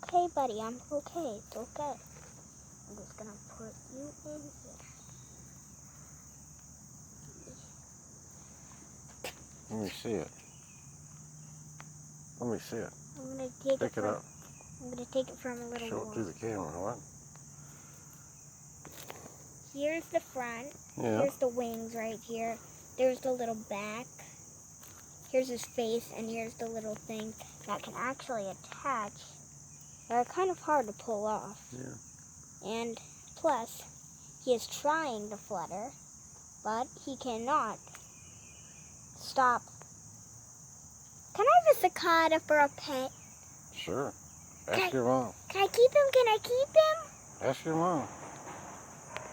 okay, buddy. I'm okay. It's okay. I'm just gonna put you in here. Let me see it. Let me see it. I'm gonna take Pick it up. I'm gonna take it from a little Show it to more. the camera, what? Here's the front. Yeah. Here's the wings right here. There's the little back. Here's his face, and here's the little thing that can actually attach. They're kind of hard to pull off. Yeah. And plus, he is trying to flutter, but he cannot stop. Can I have a cicada for a pet? Sure. Ask your mom. Can I keep him? Can I keep him? Ask your mom.